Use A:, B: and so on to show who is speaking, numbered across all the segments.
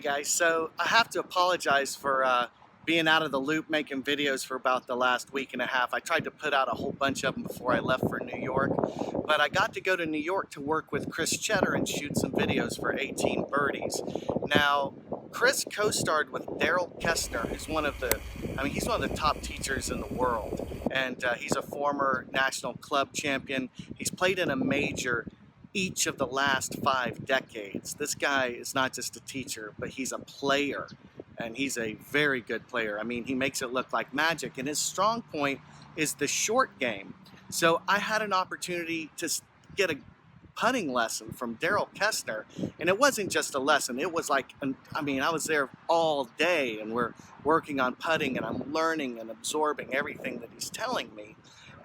A: guys, so I have to apologize for being out of the loop making videos for about the last week and a half. I tried to put out a whole bunch of them before I left for New York, but I got to go to New York to work with Chris Cheddar and shoot some videos for 18 Birdies. Now, Chris co-starred with Daryl Kessner, who's he's one of the top teachers in the world, and he's a former national club champion. He's played in a major each of the last 5 decades. This guy is not just a teacher, but he's a player, and he's a very good player. I mean, he makes it look like magic, and his strong point is the short game. So I had an opportunity to get a putting lesson from Daryl Kessner, and it wasn't just a lesson. It was like, I was there all day, and we're working on putting, and I'm learning and absorbing everything that he's telling me.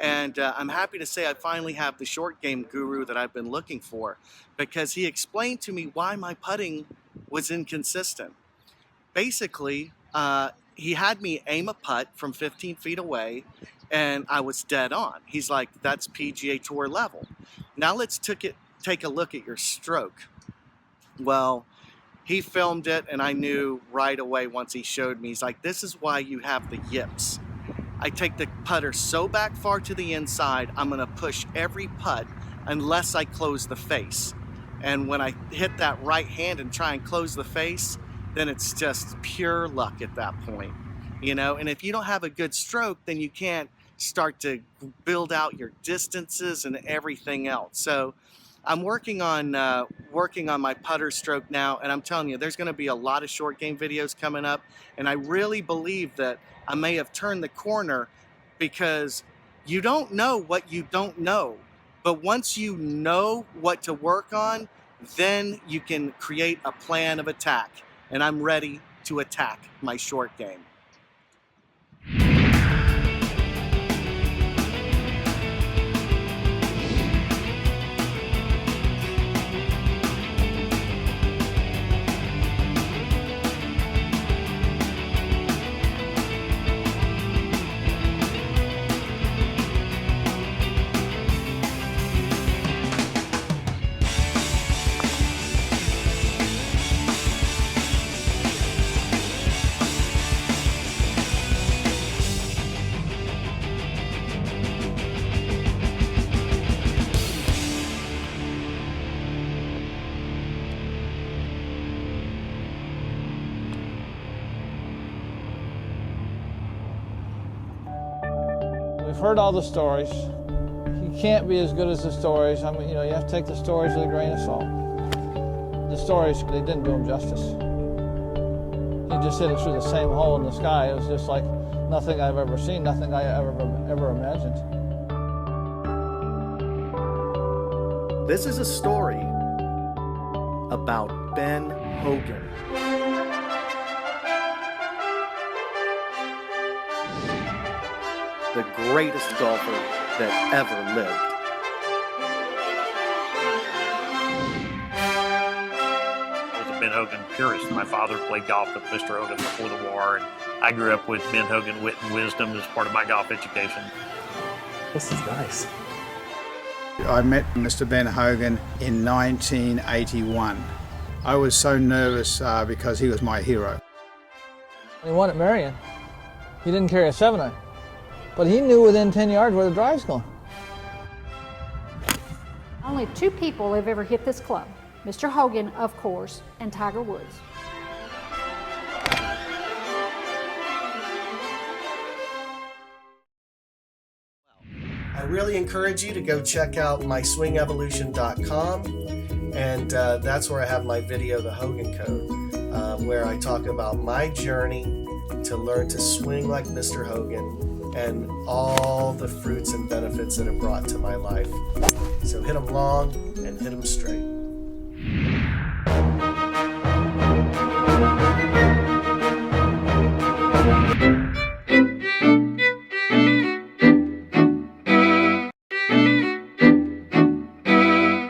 A: And I'm happy to say I finally have the short game guru that I've been looking for, because he explained to me why my putting was inconsistent. Basically, he had me aim a putt from 15 feet away, and I was dead on. He's like, that's PGA Tour level. Now let's take a look at your stroke. Well, he filmed it, and I knew right away once he showed me. He's like, this is why you have the yips. I take the putter so back far to the inside, I'm gonna push every putt unless I close the face. And when I hit that right hand and try and close the face, then it's just pure luck at that point, you know? And if you don't have a good stroke, then you can't start to build out your distances and everything else. So I'm working on my putter stroke now, and I'm telling you, there's going to be a lot of short game videos coming up, and I really believe that I may have turned the corner, because you don't know what you don't know, but once you know what to work on, then you can create a plan of attack, and I'm ready to attack my short game.
B: We've heard all the stories. He can't be as good as the stories. I mean, you have to take the stories with a grain of salt. The stories, they didn't do him justice. He just hit it through the same hole in the sky. It was just like nothing I've ever seen, nothing I ever imagined.
A: This is a story about Ben Hogan. The greatest golfer that ever lived.
C: I was a Ben Hogan purist. My father played golf with Mr. Hogan before the war, and I grew up with Ben Hogan wit and wisdom as part of my golf education.
D: This is nice.
E: I met Mr. Ben Hogan in 1981. I was so nervous because he was my hero.
B: He won at Marion. He didn't carry a 7-iron. But he knew within 10 yards where the drive's going.
F: Only 2 people have ever hit this club. Mr. Hogan, of course, and Tiger Woods.
A: I really encourage you to go check out myswingevolution.com, and that's where I have my video, The Hogan Code, where I talk about my journey to learn to swing like Mr. Hogan, and all the fruits and benefits that it brought to my life. So hit them long and hit them straight.